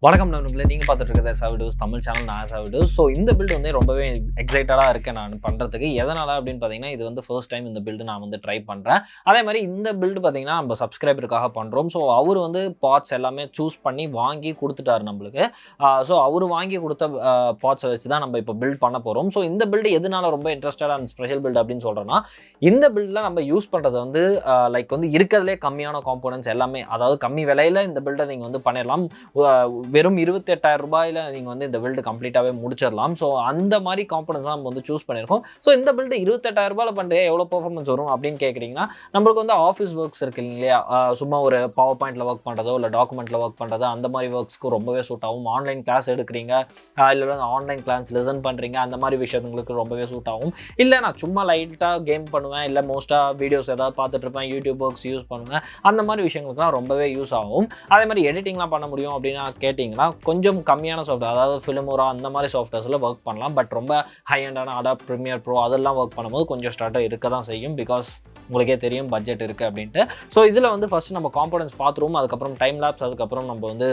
வணக்கம் நண்பர்களே, நீங்கள் பார்த்துட்டு இருக்கிறது SRVTWIZ தமிழ் சேனல். நான் SRVTWIZ. ஸோ இந்த பில்டு வந்து ரொம்பவே எக்ஸைட்டடாக இருக்கேன் நான் பண்ணுறதுக்கு. எதனால் அப்படின்னு பார்த்தீங்கன்னா, இது வந்து ஃபர்ஸ்ட் டைம் இந்த பில்டு நான் வந்து ட்ரை பண்ணுறேன். அதே மாதிரி இந்த பில்டு பார்த்தீங்கன்னா நம்ம சப்ஸ்கிரைபருக்காக பண்ணுறோம். ஸோ அவர் வந்து பார்ட்ஸ் எல்லாமே சூஸ் பண்ணி வாங்கி கொடுத்துட்டாரு நம்மளுக்கு. ஸோ அவர் வாங்கி கொடுத்த பார்ட்ஸை வச்சு தான் நம்ம இப்போ பில்ட் பண்ண போகிறோம். ஸோ இந்த பில்டு எதனால ரொம்ப இன்ட்ரெஸ்டடாக அண்ட் ஸ்பெஷல் பில்டு அப்படின்னு சொல்கிறேன்னா, இந்த பில்டில் நம்ம யூஸ் பண்ணுறது வந்து லைக் வந்து இருக்கிறதுலே கம்மியான காம்போனன்ட்ஸ் எல்லாமே, அதாவது கம்மி விலையில் இந்த பில்டை நீங்கள் வந்து பண்ணிடலாம். வெறும் 28,000 ரூபாயில் நீங்கள் வந்து இந்த பில்டு கம்ப்ளீட்டாகவே முடிச்சிடலாம். ஸோ அந்த மாதிரி காம்பனன்ஸ் நம்ம வந்து சூஸ் பண்ணியிருக்கோம். ஸோ இந்த பில்டு 28,000 ரூபாயில் பண்ணுறது எவ்வளோ பெர்ஃபார்மன்ஸ் வரும் அப்படின்னு கேட்குறீங்கன்னா, நம்மளுக்கு வந்து ஆஃபீஸ் ஒர்க்ஸ் இருக்கு இல்லையா, சும்மா ஒரு பவர் பாயிண்டில் ஒர்க் பண்ணுறதோ இல்லை டாக்குமெண்ட்டில் ஒர்க் பண்ணுறதோ அந்த மாதிரி ஒர்க்ஸ்க்கு ரொம்பவே சூட் ஆகும். ஆன்லைன் கிளாஸ் எடுக்கிறீங்க, இல்லை ஆன்லைன் கிளாஸ் லிசன் பண்ணுறீங்க, அந்த மாதிரி விஷயங்களுக்கு ரொம்பவே சூட் ஆகும். இல்லை நான் சும்மா லைட்டாக கேம் பண்ணுவேன், இல்லை மோஸ்ட்டாக வீடியோஸ் ஏதாவது பார்த்துட்டு இருப்பேன், யூடியூப் ஒர்க்ஸ் யூஸ் பண்ணுவேன், அந்த மாதிரி விஷயங்களுக்குலாம் ரொம்பவே யூஸ் ஆகும். அதே மாதிரி எடிட்டிங்லாம் பண்ண முடியும் அப்படின்னா கேட்டிங்கன்னா, கொஞ்சம் கம்மியான சாஃப்ட்வேர், அதாவது ஃபிலிமோரா அந்த மாதிரி சாஃப்ட்வேர்ஸில் ஒர்க் பண்ணலாம். பட் ரொம்ப ஹை எண்டான அடாப் ப்ரீமியர் ப்ரோ அதெல்லாம் ஒர்க் பண்ணும்போது கொஞ்சம் ஸ்டார்ட்டாக இருக்க தான் செய்யும். பிகாஸ் உங்களுக்கே தெரியும் பட்ஜெட் இருக்குது அப்படின்ட்டு. ஸோ இதில் வந்து ஃபஸ்ட்டு நம்ம காம்பனன்ட்ஸ் பார்த்துருவோம், அதுக்கப்புறம் டைம் லேப்ஸ், அதுக்கப்புறம் நம்ம வந்து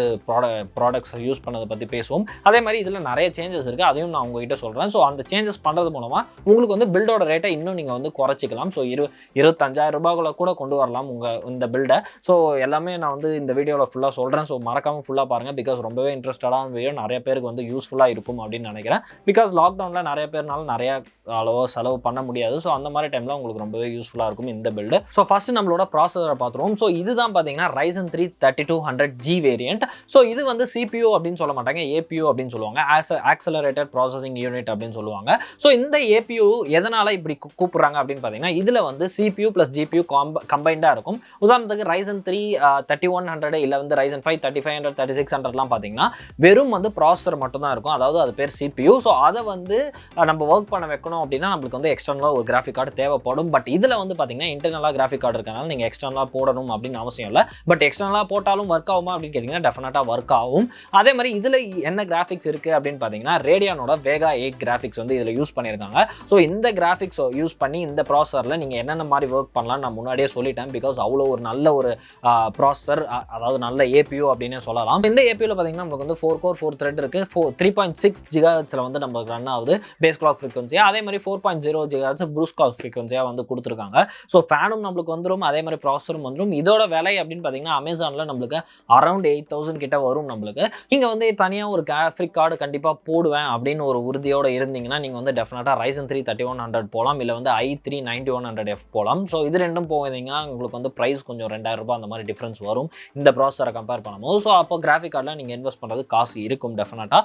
ப்ராடக்ட்ஸ் யூஸ் பண்ணதை பற்றி பேசுவோம். அதே மாதிரி இதில் நிறைய சேஞ்சஸ் இருக்குது, அதையும் நான் உங்ககிட்ட சொல்கிறேன். ஸோ அந்த சேஞ்சஸ் பண்ணுறது மூலமாக உங்களுக்கு வந்து பில்டோட ரேட்டை இன்னும் நீங்கள் வந்து குறைச்சிக்கலாம். ஸோ 25,000 ரூபாய்க்குள்ள கூட கொண்டு வரலாம் உங்கள் இந்த பில்டை. ஸோ எல்லாமே நான் வந்து இந்த வீடியோவில் ஃபுல்லாக சொல்கிறேன். ஸோ மறக்காமல் ஃபுல்லாக பாருங்கள். பிகாஸ் ரொம்பவே இன்ட்ரெஸ்டடான வீடியோ, நிறைய பேருக்கு வந்து யூஸ்ஃபுல்லாக இருக்கும் அப்படின்னு நினைக்கிறேன். பிகாஸ் லாக்டவுனில் நிறைய பேர்னால நிறைய அளவோ செலவு பண்ண முடியாது. ஸோ அந்த மாதிரி டைமில் உங்களுக்கு ரொம்பவே யூஸ்ஃபுல்லாக இருக்கும் இந்த பில்டு. ஸோ ஃபர்ஸ்ட் நம்மளோட ப்ராசஸரை பார்த்துருவோம். ஸோ இதுதான் பார்த்தீங்கன்னா Ryzen 3 3200G வேரியன்ட். ஸோ இது வந்து CPU அப்படின்னு சொல்ல மாட்டாங்க, APU அப்படின்னு சொல்லுவாங்க, ஆக்சலரேட்டட் ப்ராசஸிங் யூனிட் அப்படின்னு சொல்லுவாங்க. ஸோ இந்த APU எதனால் இப்படி கூப்பிட்றாங்க அப்படின்னு பார்த்தீங்கன்னா, இதில் வந்து CPU + GPU கம்பைண்டாக இருக்கும். உதாரணத்துக்கு Ryzen 3 3100 இல்லை வந்து Ryzen 5 3500 3600லாம் பார்த்தீங்கன்னா வெறும் வந்து ப்ராசஸர் மட்டும் தான் இருக்கும், அதாவது அது பேர் CPU. ஸோ அதை வந்து நம்ம ஒர்க் பண்ண வைக்கணும் அப்படின்னா நம்மளுக்கு வந்து எக்ஸ்டர்னலாக ஒரு கிராஃபிக் கார்டு தேவைப்படும். பட் இதில் வந்து பார்த்தீங்கன்னா இன்டர்னலாக கிராஃபிக் கார்டு இருக்கனால நீங்கள் எக்ஸ்டர்னலாக போடணும் அப்படின்னு அவசியம் இல்லை. பட் எக்ஸ்டர்னலாக போட்டாலும் ஒர்க் ஆகுமா அப்படின்னு கேட்டிங்கன்னா டெஃபினட்டாக ஒர்க் ஆகும். அதே மாதிரி இதில் என்ன கிராஃபிக்ஸ் இருக்குது அப்படின்னு பார்த்தீங்கன்னா, ரேடியானோட வேகா 8 கிராஃபிக்ஸ் வந்து இதில் யூஸ் பண்ணியிருக்காங்க. ஸோ இந்த கிராஃபிக்ஸ் யூஸ் பண்ணி இந்த ப்ராசஸரில் நீங்கள் என்னென்ன மாதிரி ஒர்க் பண்ணலாம் நான் முன்னாடியே சொல்லிட்டேன். பிகாஸ் அவ்வளோ ஒரு நல்ல ஒரு ப்ராசஸர், அதாவது நல்ல APU அப்படின்னே சொல்லலாம். இந்த APUவில் பார்த்தீங்கன்னா நமக்கு வந்து 4 கோர் 4 த்ரெட் இருக்குது. 3.6 GHzல வந்து நமக்கு ரன் ஆகுது பேஸ் கிளாக் ஃப்ரீக்வன்சியாக. அதே மாதிரி 4.0 GHz ப்ரூஸ் கிளாக் ஃப்ரீக்வன்சியாக வந்து கொடுத்துருக்காங்க. ஸோ ஃபேனும் நம்மளுக்கு வந்துடும், அதே மாதிரி ப்ராசஸரும் வந்துடும். இதோட விலை அப்படின்னு பார்த்தீங்கன்னா அமேசானில் நம்மளுக்கு அரௌண்ட் 8,000 கிட்ட வரும் நம்மளுக்கு. நீங்கள் வந்து தனியாக ஒரு கிராஃபிக் கார்டு கண்டிப்பாக போடுவேன் அப்படின்னு ஒரு உறுதியோடு இருந்தீங்கன்னா நீங்கள் வந்து டெஃபினட்டாக Ryzen 3 3100 போகலாம், இல்லை வந்து i3 9100F போகலாம். ஸோ இது ரெண்டும் போகிறீங்கன்னா உங்களுக்கு வந்து ப்ரைஸ் கொஞ்சம் 2,000 ரூபாய் அந்த மாதிரி டிஃப்ரென்ஸ் வரும் இந்த ப்ராசஸரை கம்பேர் பண்ணும்போது. ஸோ அப்போ கிராஃபிக் கார்டில் நீங்கள் இன்வெஸ்ட் பண்ணுறது காசு இருக்கும் டெஃபினட்டாக.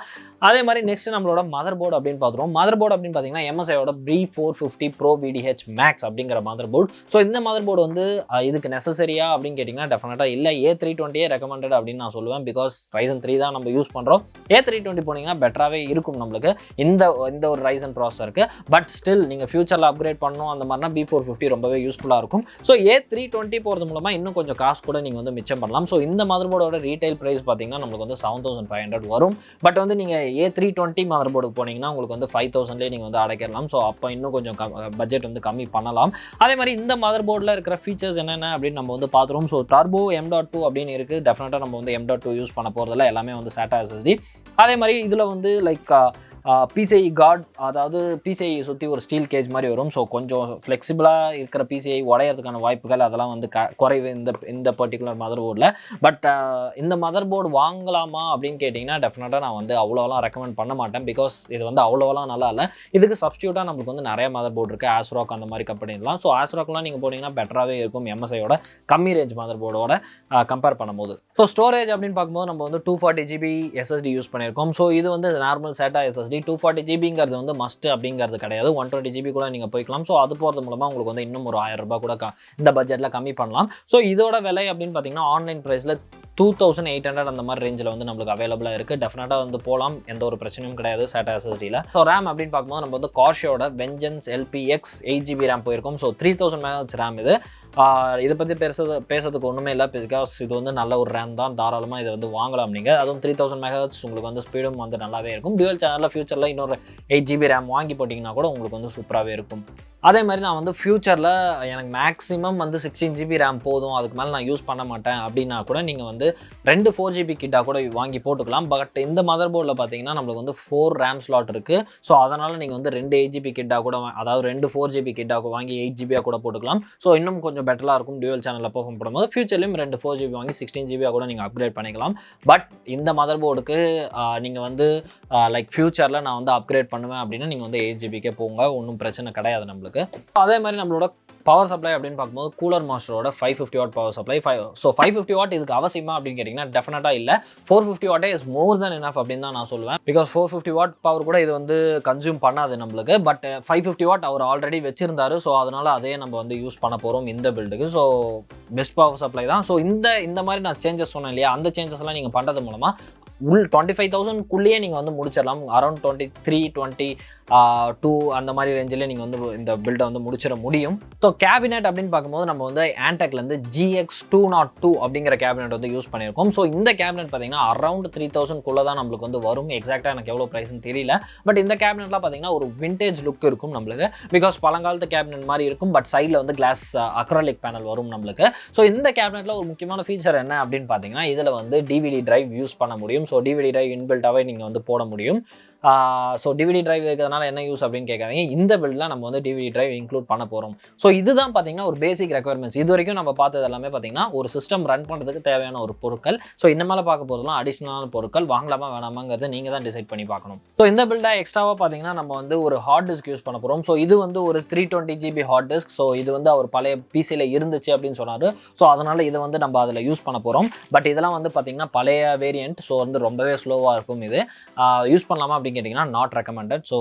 அதே மாதிரி நெக்ஸ்ட் நம்மளோட மதர் போர்டு அப்படின்னு பார்த்துருவோம். மதர் போர்டு அப்படின்னு பார்த்தீங்கன்னா MSIயோட B450 PRO-VDH Max அப்படிங்கிற மதர் போர்டு. ஸோ இந்த மதர் போர்டு வந்து இதுக்கு நெசசரியா அப்படின்னு கேட்டிங்கன்னா டெஃபினட்டாக இல்லை. A320 ரெக்கமெண்டட் அப்படின்னு நான் சொல்லுவேன். பிகாஸ் Ryzen 3 தான் நம்ம யூஸ் பண்ணுறோம். A320 போனீங்கன்னா பெட்டராகவே இருக்கும் நம்மளுக்கு இந்த ஒரு Ryzen ப்ராசஸருக்கு. பட் ஸ்டில் நீங்கள் ஃபியூச்சரில் அப்கிரேட் பண்ணணும் அந்த மாதிரினா B450 ரொம்பவே யூஸ்ஃபுல்லாக இருக்கும். ஸோ A320 போகிறது மூலமாக இன்னும் கொஞ்சம் காசு கூட நீங்கள் வந்து மிச்சம் பண்ணலாம். ஸோ இந்த மதர் போர்டோட ரீட்டைல் ப்ரைஸ் பார்த்தீங்கன்னா நம்மளுக்கு வந்து 7,500 வரும். பட் வந்து நீங்கள் A320 மதர் போர்டுக்கு போனீங்கன்னா உங்களுக்கு வந்து 5,000லேயே நீங்கள் வந்து அடைக்கலாம். ஸோ அப்போ இன்னும் கொஞ்சம் பட்ஜெட் வந்து கம்மி பண்ணலாம். அதே மாதிரி இந்த மதர் போர்டில் இருக்கிற ஃபீச்சர்ஸ் என்னென்ன அப்படின்னு நம்ம வந்து பார்த்துருவோம். ஸோ டர்போ M.2 அப்படின்னு இருக்குது. டெஃபினட்டாக நம்ம வந்து M.2 யூஸ் பண்ண போகிறதில்ல, எல்லாமே வந்து SATA SSD. அதே மாதிரி இதில் வந்து லைக் PCI கார்டு, அதாவது PCI சுற்றி ஒரு ஸ்டீல் கேஜ் மாதிரி வரும். ஸோ கொஞ்சம் ஃப்ளெக்சிபிளாக இருக்கிற PCI உடையிறதுக்கான வாய்ப்புகள் அதெல்லாம் வந்து குறைவு இந்த பர்டிகுலர் மதர் போர்டில். பட் இந்த மதர் போர்டு வாங்கலாமா அப்படின்னு கேட்டிங்கன்னா டெஃபினட்டாக நான் வந்து அவ்வளோலாம் ரெக்கமெண்ட் பண்ண மாட்டேன். பிகாஸ் இது வந்து அவ்வளோலாம் நல்லா இல்லை. இதுக்கு சப்ஸ்டியூட்டாக நம்மளுக்கு வந்து நிறைய மதர் போர்டு இருக்குது, ASRock அந்த மாதிரி கம்பெனிலாம். ஸோ ASRockலாம் நீங்கள் போனீங்கன்னா பெட்டராகவே இருக்கும் MSIயோட கம்மி ரேஞ்ச் மதர் போர்டோட கம்பேர் பண்ணும்போது. ஸோ ஸ்டோரேஜ் அப்படின்னு பார்க்கும்போது நம்ம வந்து 240GB SSD யூஸ் பண்ணியிருக்கோம். ஸோ இது வந்து நார்மல் SATA SSD. 240GBங்கிறது வந்து மஸ்ட் அப்படிங்கிறது கிடையாது. 120GB கூட நீங்கள் போய்க்கலாம். ஸோ அது போகிறது மூலமாக உங்களுக்கு வந்து இன்னும் ஒரு 1000 ரூபாய் கூட இந்த பட்ஜெட்டில் கம்மி பண்ணலாம். ஸோ இதோட விலை அப்படின்னு பார்த்தீங்கன்னா ஆன்லைன் ப்ரைஸில் 2,800 அந்த மாதிரி ரேஞ்சில் வந்து நம்மளுக்கு அவைலபிளாக இருக்குது. டெஃபினட்டாக வந்து போகலாம், எந்த ஒரு பிரச்சனையும் கிடையாது SATA SSDயில். ஸோ ரேம் அப்படின்னு பார்க்கும்போது நம்ம வந்து கார்ஷியோட வெஞ்சன்ஸ் LPX 8GB ரேம் போயிருக்கோம். ஸோ 3000 MHz ரேம் இது. இதை பற்றி பேசுறதுக்கு ஒன்றுமே இல்லை, பிகாஸ் இது வந்து நல்ல ஒரு ரேம் தான், தாராளமாக இதை வந்து வாங்கலாம் நீங்கள். அதுவும் 3000 MHz உங்களுக்கு வந்து ஸ்பீடும் வந்து நல்லாவே இருக்கும். டியூவல் சேனலில் ஃபியூச்சரில் இன்னொரு 8 GB ரேம் வாங்கி போட்டிங்கன்னா கூட உங்களுக்கு வந்து சூப்பராகவே இருக்கும். அதே மாதிரி நான் வந்து ஃபியூச்சரில் எனக்கு மேக்ஸிமம் வந்து 16 GB ரேம் போதும், அதுக்கு மேலே நான் யூஸ் பண்ண மாட்டேன் அப்படின்னா கூட நீங்கள் வந்து 2 4 GB கிட்டாக கூட வாங்கி போட்டுக்கலாம். பட் இந்த மதர் போர்டில் பார்த்தீங்கன்னா நம்மளுக்கு வந்து 4 ரேம் ஸ்லாட் இருக்குது. ஸோ அதனால் நீங்கள் வந்து 2 8 GB கிட்டாக கூட, அதாவது 2 4 GB கிட்டாக வாங்கி 8 GB கூட போட்டுக்கலாம். ஸோ இன்னும் கொஞ்சம் பெட்டராக இருக்கும் டியூவல் சேனலில் பெர்ஃபார்ம் பண்ணும்போது. ஃபியூச்சர்லையும் 2 4 GB வாங்கி 16 GB கூட நீங்கள் அப்கிரேட் பண்ணிக்கலாம். பட் இந்த மதர் போர்டுக்கு நீங்கள் வந்து லைக் ஃபியூச்சரில் நான் வந்து அப்கிரேட் பண்ணுவேன் அப்படின்னா நீங்கள் வந்து 8 GBக்கே போங்க, ஒன்றும் பிரச்சனை கிடையாது நம்மளுக்கு. அதே மாதிரி நம்மளோட பவர் சப்ளை அப்படின்னு பார்க்கும்போது கூலர் மாஸ்டரோட 550 watt power supply. So 550 watt இதுக்கு அவசியமா அப்படின்னு கேட்டிங்கன்னா டெஃபினட்டாக இல்லை. 450 வாட்டே இஸ் மோர் தென் எனஃப் அப்படின்னு தான் நான் சொல்லுவேன். பிகாஸ் 450 வாட் பவர் கூட இது வந்து கன்சியூம் பண்ணாது நம்மளுக்கு. பட் 550 வாட் அவர் ஆல்ரெடி வச்சிருந்தாரு. ஸோ அதனால அதே நம்ம வந்து யூஸ் பண்ண போகிறோம் இந்த பில்டுக்கு. ஸோ பெஸ்ட் பவர் சப்ளை தான். ஸோ இந்த மாதிரி நான் சேஞ்சஸ் சொன்னேன் இல்லையா, அந்த சேஞ்சஸ்லாம் நீங்கள் பண்ணுறது மூலமாக 25,000க்குள்ளேயே நீங்கள் வந்து முடிச்சிடலாம். அரௌண்ட் 23 22 அந்த மாதிரி ரேஞ்சில் நீங்கள் வந்து இந்த பில்டை வந்து முடிச்சிட முடியும். ஸோ கேபினெட் அப்படின்னு பார்க்கும்போது நம்ம வந்து ஆன்டெக்லேருந்து GX202 அப்படிங்கிற கேபினெட் வந்து யூஸ் பண்ணியிருக்கோம். ஸோ இந்த கேபினெட் பார்த்தீங்கன்னா அரௌண்ட் 3000க்குள்ளே தான் நம்மளுக்கு வந்து வரும். எக்ஸாக்டாக எனக்கு எவ்வளோ ப்ரைஸ்ன்னு தெரியல. பட் இந்த கேபினெட்லாம் பார்த்தீங்கன்னா ஒரு விண்டேஜ் லுக் இருக்கும் நம்மளுக்கு. பிகாஸ் பழங்காலத்து கேபினெட் மாதிரி இருக்கும். பட் சைடில் வந்து கிளாஸ் அக்ரலிக் பேனல் வரும் நம்மளுக்கு. ஸோ இந்த கேபினெட்டில் ஒரு முக்கியமான ஃபீச்சர் என்ன அப்படின்னு பார்த்தீங்கன்னா இதில் வந்து DVD டிரைவ் யூஸ் பண்ண முடியும். ஸோ DVD டிரைவ் இன்பில்ட்டாகவே நீங்கள் வந்து போட முடியும். ஸோ DVD டிரைவ் இருக்கிறதுனால என்ன யூஸ் அப்படின்னு கேட்காதீங்க. இந்த பில்டில் நம்ம வந்து DVD டிரைவ் இன்க்ளூட் பண்ண போகிறோம். ஸோ இதுதான் பார்த்தீங்கன்னா ஒரு பேசிக் ரெக்குயர்மெண்ட்ஸ். இது வரைக்கும் நம்ம பார்த்தது எல்லாமே பார்த்தீங்கன்னா ஒரு சிஸ்டம் ரன் பண்ணுறதுக்கு தேவையான ஒரு பொருட்கள். ஸோ இந்த மேலே பார்க்க போகிறதுலாம் அடிஷ்னலான பொருட்கள், வாங்கலாமா வேணாமாங்கிறது நீங்கள் தான் டிசைட் பண்ணி பார்க்கணும். ஸோ இந்த பில்டை எக்ஸ்ட்ராவாக பார்த்தீங்கன்னா நம்ம வந்து ஒரு ஹார்ட் டிஸ்க் யூஸ் பண்ண போகிறோம். ஸோ இது வந்து ஒரு 320 GB ஹார்ட் டிஸ்க். ஸோ இது வந்து அவர் பழைய பிசியில் இருந்துச்சு அப்படின்னு சொன்னார். ஸோ அதனால் இதை வந்து நம்ம அதில் யூஸ் பண்ண போகிறோம். பட் இதெல்லாம் வந்து பார்த்தீங்கன்னா பழைய வேரியன்ட். ஸோ வந்து ரொம்பவே ஸ்லோவாக இருக்கும். இது யூஸ் பண்ணலாமா அப்படின்னு கேட்டிங்கன்னா நாட் ரெக்கமெண்டட். ஸோ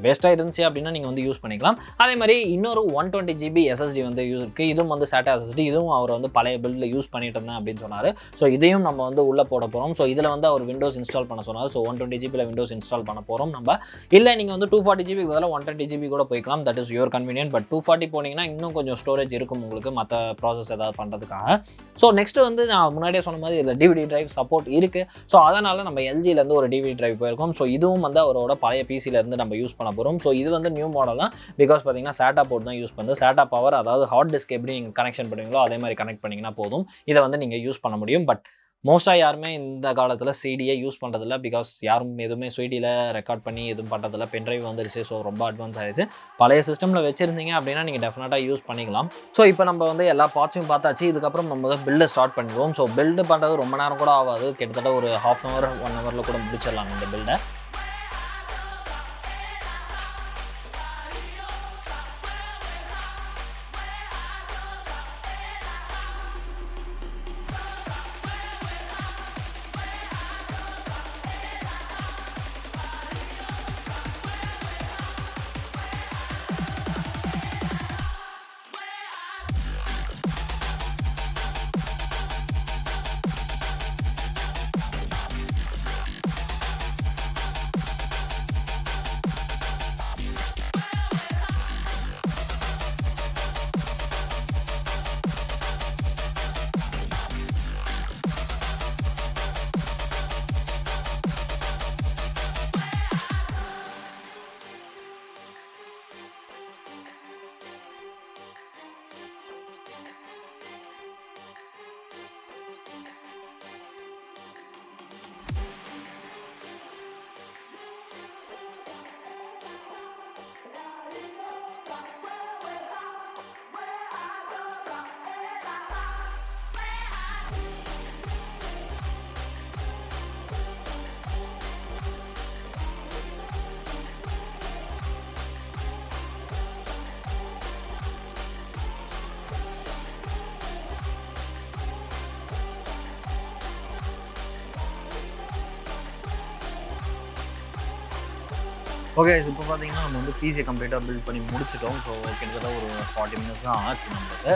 வேஸ்ட்டாக இருந்துச்சு அப்படின்னா நீங்கள் வந்து யூஸ் பண்ணிக்கலாம். அதே மாதிரி இன்னொரு 120 GB SSD வந்து யூஸ் இருக்குது. இதுவும் வந்து SATA SSD. இதுவும் அவர் வந்து பழைய பில்டில் யூஸ் பண்ணிட்டு இருந்தேன் அப்படின்னு சொன்னார். ஸோ இதையும் நம்ம வந்து உள்ளே போட போகிறோம். ஸோ இதில் வந்து அவர் விண்டோஸ் இன்ஸ்டால் பண்ண சொன்னார். ஸோ 120 GBயில் விண்டோஸ் இன்ஸ்டால் பண்ண போகிறோம் நம்ம. இல்லை நீங்கள் வந்து 240 GB பதிலாக 120 GB கூட போய்க்கலாம். That is your convenient. But 240 போனீங்கன்னா இன்னும் கொஞ்சம் ஸ்டோரேஜ் இருக்கும் உங்களுக்கு மற்ற ப்ராசஸ் ஏதாவது பண்ணுறதுக்காக. ஸோ நெக்ஸ்ட்டு வந்து நான் முன்னாடியே சொன்ன மாதிரி இதில் DVD டிரைவ் சப்போர்ட் இருக்குது. ஸோ அதனால் நம்ம LGலேருந்து ஒரு DVD டிரைவ் போயிருக்கோம். ஸோ இதுவும் வந்து அவரோட பழைய பிசியிலேருந்து நம்ம யூஸ் பண்ண போகிறோம். ஸோ இது வந்து நியூ மாடல் தான். பிகாஸ் பார்த்தீங்கன்னா SATA போர்ட் தான் யூஸ் பண்ணுது. SATA பவர், அதாவது ஹார்ட் டிஸ்க் எப்படி நீங்கள் கனெக்ஷன் பண்ணுவீங்களோ அதே மாதிரி கனெக்ட் பண்ணிங்கன்னா போதும். இதை வந்து நீங்கள் யூஸ் பண்ண முடியும். பட் மோஸ்ட்டாக யாருமே இந்த காலத்தில் சிடியை யூஸ் பண்ணுறதில்ல. பிகாஸ் யாரும் எதுவுமே சிடியில் ரெக்கார்ட் பண்ணி எதுவும் பண்ணுறதில்ல. பென்ட்ரைவ் வந்துருச்சு. ஸோ ரொம்ப அட்வான்ஸ் ஆகிடுச்சு. பழைய சிஸ்டமில் வச்சுருந்தீங்க அப்படின்னா நீங்கள் டெஃபினட்டாக யூஸ் பண்ணிக்கலாம். ஸோ இப்போ நம்ம வந்து எல்லா பார்ட்ஸையும் பார்த்தாச்சு. இதுக்கப்புறம் நம்ம வந்து பில்டு ஸ்டார்ட் பண்ணிடுவோம். ஸோ பில்டு பண்ணுறது ரொம்ப நேரம் கூட ஆகாது. கிட்டத்தட்ட ஒரு ½ hour 1 hourல கூட முடிச்சிடலாம் இந்த பில்டை. ஓகே, இப்போ பார்த்தீங்கன்னா நம்ம வந்து பிசியை கம்ப்ளீட்டாக பில்ட் பண்ணி முடிச்சிட்டோம். ஸோ கிட்டத்தட்ட ஒரு 40 மினிட்ஸ் தான் ஆச்சு நம்மளுக்கு.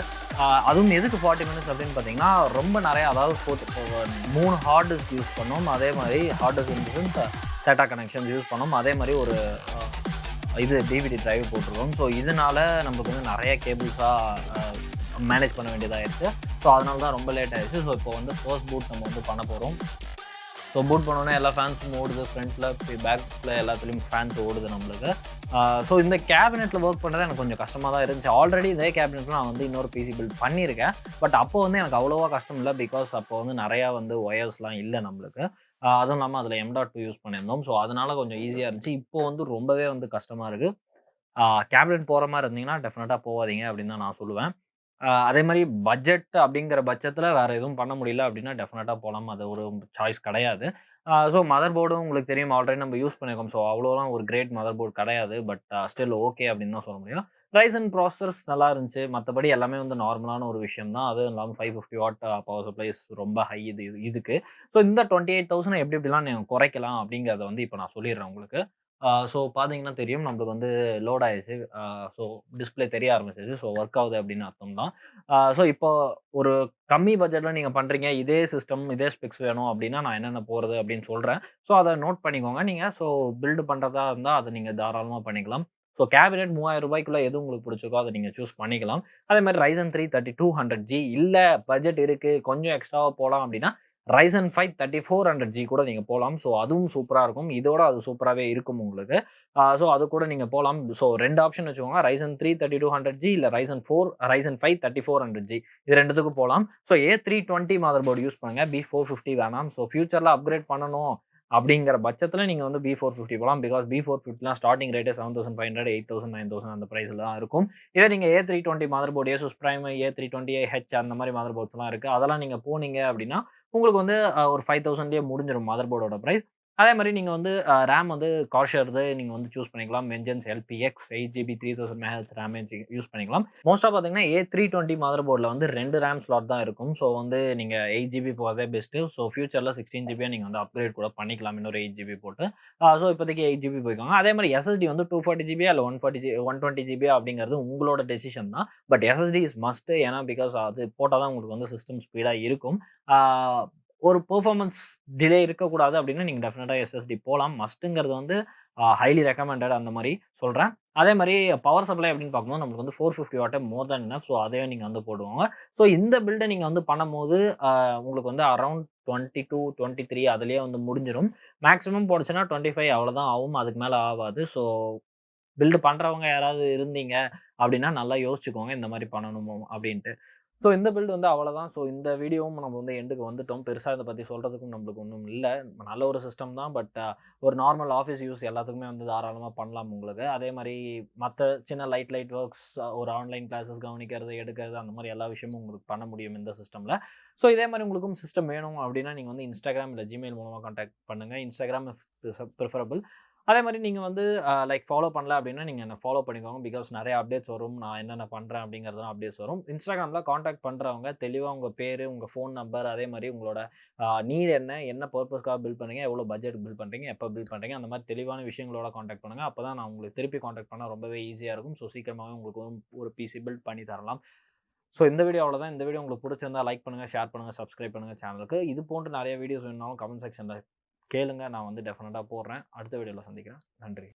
அதுவும் எதுக்கு 40 மினிட்ஸ் அப்படின்னு பார்த்தீங்கன்னா ரொம்ப நிறையா, அதாவது 3 ஹார்ட் டிஸ்க் யூஸ் பண்ணோம். அதே மாதிரி hard disk இன்சன்ஸ் SATA connections use பண்ணோம். அதே மாதிரி ஒரு இது DVD டிரைவ் போட்டிருக்கோம். ஸோ இதனால் நமக்கு வந்து நிறைய கேபிள்ஸாக மேனேஜ் பண்ண வேண்டியதாகிடுச்சு. ஸோ அதனால தான் ரொம்ப லேட் ஆயிடுச்சு. ஸோ இப்போ வந்து ஃபர்ஸ்ட் பூட் நம்ம வந்து பண்ண போகிறோம். ஸோ பூட் பண்ணோன்னே எல்லா ஃபேன்ஸும் ஓடுது. ஃப்ரண்ட்டில் பேக்கில் எல்லாத்துலேயும் ஃபேன்ஸ் ஓடுது நம்மளுக்கு. ஸோ இந்த கேபினெட்டில் ஒர்க் பண்ணுறது எனக்கு கொஞ்சம் கஷ்டமாக தான் இருந்துச்சு. ஆல்ரெடி இதே கேபினெட்டில் நான் வந்து இன்னொரு பிசி பில்ட் பண்ணியிருக்கேன். பட் அப்போ வந்து எனக்கு அவ்வளோவா கஷ்டம் இல்லை. பிகாஸ் அப்போ வந்து நிறையா வந்து ஒயர்ஸ்லாம் இல்லை நம்மளுக்கு. அதுவும் இல்லாமல் அதில் M.2 யூஸ் பண்ணியிருந்தோம். ஸோ அதனால கொஞ்சம் ஈஸியாக இருந்துச்சு. இப்போ வந்து ரொம்பவே வந்து கஷ்டமாக இருக்குது. கேபினெட் போகிற மாதிரி இருந்தீங்கன்னா டெஃபினட்டாக போகாதீங்க அப்படின்னு தான் நான் சொல்லுவேன். அதே மாரி பட்ஜெட் அப்படிங்கிற பட்சத்தில வேற எதுவும் பண்ண முடியல அப்படின்னா டெஃபினட்டா போலாம். அது ஒரு சாய்ஸ் கிடையாது. ஸோ மதர் போர்டும் உங்களுக்கு தெரியும் ஆல்ரெடி நம்ம யூஸ் பண்ணியிருக்கோம். ஸோ அவ்வளோலாம் ஒரு கிரேட் மதர் போர்ட் கிடையாது. பட் ஸ்டில் ஓகே அப்படின்னு தான் சொல்ல முடியும். Ryzen ப்ராசஸர்ஸ் நல்லா இருந்துச்சு. மத்தபடி எல்லாமே வந்து நார்மலான ஒரு விஷயம் தான். அதுவும் இல்லாம 550 வாட் பவர் சப்ளைஸ் ரொம்ப ஹை இதுக்கு. ஸோ இந்த 28,000 எப்படி எப்படிலாம் நீங்க குறைக்கலாம் அப்படிங்கிறத வந்து இப்ப நான் சொல்லிடுறேன் உங்களுக்கு. ஸோ பார்த்தீங்கன்னா தெரியும் நம்மளுக்கு வந்து லோட் ஆயிருச்சு. ஸோ டிஸ்ப்ளே தெரிய ஆரம்பிச்சிருச்சு. ஸோ ஒர்க் ஆகுது அப்படின்னு அர்த்தம் தான். ஸோ இப்போ ஒரு கம்மி பட்ஜெட்ல நீங்க பண்றீங்க. இதே சிஸ்டம், இதே ஸ்பெக்ஸ் வேணும் அப்படின்னா, நான் என்னென்ன போறது அப்படின்னு சொல்றேன். ஸோ அத நோட் பண்ணிக்கோங்க. நீங்க ஸோ பில்ட் பண்றதா இருந்தா, அத நீங்க தாராளமா பண்ணிக்கலாம். ஸோ கேபினெட் ரூ. 3000க்குள்ள எது உங்களுக்கு பிடிச்சிருக்கோ அத நீங்க சூஸ் பண்ணிக்கலாம். அதே மாரி Ryzen 3 3200G இல்ல பட்ஜெட் இருக்கு, கொஞ்சம் எக்ஸ்ட்ராவா போலாம் அப்படின்னா, Ryzen 5 3400G கூட நீங்க போலாம். ஸோ அதுவும் சூப்பரா இருக்கும். இதோட அது சூப்பராவே இருக்கும் உங்களுக்கு. ஸோ அது கூட நீங்க போலாம். ஸோ 2 ஆப்ஷன் வச்சுக்கோங்க. Ryzen 3 3200G இல்ல Ryzen 5 3400G இது 2த்துக்கும் போலாம். So A320 mother board use பண்ணுங்க. B450 வேணாம். ஸோ ஃபியூச்சர்ல அப்கிரேட் பண்ணணும் அப்படிங்கிற பட்சத்தில நீங்க வந்து B450 போலாம். பிகாஸ் B450லாம் ஸ்டார்ட்டிங் ரேட்டே 7500, 8000, 9000 அந்த பிரைஸ்ல தான் இருக்கும். இதே நீங்க A320 mother board, Asus Prime, A320H அந்த மாரி மதர் போர்ட்ஸ்லாம் இருக்கு. அதெல்லாம் நீங்க போனீங்க அப்படின்னா, உங்களுக்கு வந்து ஒரு 5000லயே முடிஞ்சிரும் மதர் போர்டோட பிரைஸ். அதே மாரி நீங்க வந்து ரேம் வந்து கார்ஷர்து நீங்க வந்து சூஸ் பண்ணிக்கலாம். Vengeance LPX 8GB 3000 MHz RAM use பண்ணிக்கலாம். மோஸ்ட்டா பார்த்தீங்கன்னா A320 மதர் போர்ட்ல வந்து 2 ரேம் ஸ்லாட் தான் இருக்கும். ஸோ வந்து நீங்க 8GB போறதே பெஸ்ட்டு. ஸோ ஃபியூச்சர்ல 16GB நீங்க வந்து அப்கிரேட் கூட பண்ணிக்கலாம். இன்னொரு 8GB போட்டு. ஸோ இப்போதைக்கு 8GB போய்க்கோங்க. அதே மாரி SSD வந்து 240GB இல்ல 120GB அப்படிங்கிறது உங்களோட டெசிஷன் தான். But SSD is must. ஏன்னா பிகாஸ் அது போட்டா தான் உங்களுக்கு வந்து சிஸ்டம் ஸ்பீடா இருக்கும். ஆ ஒரு பெர்ஃபார்மன்ஸ் டிலே இருக்கக்கூடாது அப்படின்னா, நீங்க டெஃபினட்டா SSD போலாம். மஸ்ட்ங்கிறது வந்து ஹைலி ரெக்கமெண்டட் அந்த மாரி சொல்றேன். அதே மாரி பவர் சப்ளை அப்படின்னு பார்க்கும்போது நம்மளுக்கு வந்து 450 what more then enough. So அதே நீங்க வந்து போடுவாங்க. ஸோ இந்த பில்ட நீங்க வந்து பண்ணும்போது உங்களுக்கு வந்து அரவுண்ட் 22, 23 அதிலேயே வந்து முடிஞ்சிரும். மேக்ஸிமம் போனுச்சுன்னா 25 அவ்வளோதான் ஆகும். அதுக்கு மேல ஆவாது. ஸோ பில்ட் பண்றவங்க யாராவது இருந்தீங்க அப்படின்னா, நல்லா யோசிச்சுக்கோங்க. இந்த மாரி பண்ணணுமோ அப்படின்ட்டு. ஸோ இந்த பில்ட் வந்து அவ்வளோதான். ஸோ இந்த வீடியோவும் நம்ம வந்து எண்டுக்கு வந்துட்டோம். பெருசா இத பத்தி சொல்றதுக்கும் நம்மளுக்கு ஒண்ணும் இல்ல. நல்ல ஒரு சிஸ்டம் தான். பட் ஒரு நார்மல் ஆஃபீஸ் யூஸ் எல்லாத்துக்குமே வந்து தாராளமா பண்ணலாம் உங்களுக்கு. அதே மாரி மத்த சின்ன லைட் ஒர்க்ஸ் ஒரு ஆன்லைன் கிளாஸஸ் கவனிக்கிறது, எடுக்கிறது அந்த மாரி எல்லா விஷயமும் உங்களுக்கு பண்ண முடியும் இந்த சிஸ்டம்ல. ஸோ இதே மாரி உங்களுக்கும் சிஸ்டம் வேணும் அப்படின்னா, நீங்க வந்து Instagram இல்ல Gmail மூலமா கான்டாக்ட் பண்ணுங்க. Instagram பிரிஃபரபிள். அதே மாரி நீங்க வந்து லைக் ஃபாலோ பண்ணல அப்படின்னா, நீங்க என்ன ஃபாலோ பண்ணிக்கோங்க. பிகாஸ் நெறைய அப்டேட்ஸ் வரும். நான் என்னென்ன பண்றேன் அப்படிங்கிறதெல்லாம் அப்டேட்ஸ் வரும். Instagramல கான்டாக்ட் பண்றவங்க தெளிவா உங்க பேரு, உங்க ஃபோன் நம்பர், அதே மாரி உங்களோட நீட் என்ன, என்ன பர்ப்பஸ்க்காக பில்ட் பண்றீங்க, எவ்வளோ பட்ஜெட் பில்ட் பண்றீங்க, எப்ப பில்ட் பண்றீங்க, அந்த மாரி தெளிவான விஷயங்களோட கான்டாக்ட் பண்ணுங்க. அப்பதான் நான் உங்களுக்கு திருப்பி கான்டாக்ட் பண்ண ரொம்பவே ஈஸியா இருக்கும். ஸோ சீக்கிரமாவே உங்களுக்கு ஒரு பிசி பில்ட் பண்ணி தரலாம். ஸோ இந்த வீடியோ அவ்வளோதான். இந்த வீடியோ உங்களுக்கு பிடிச்சிருந்தா லைக் பண்ணுங்க, ஷேர் பண்ணுங்க, சப்ஸ்கிரைப் பண்ணுங்க சேனலுக்கு. இது போன்ற நெறைய வீடியோஸ் வேணும்னாலும் கமெண்ட் செக்ஷன்ல கேளுங்க. நான் வந்து டெஃபினட்டா போடுறேன். அடுத்த வீடியோல சந்திக்கிறேன். நன்றி.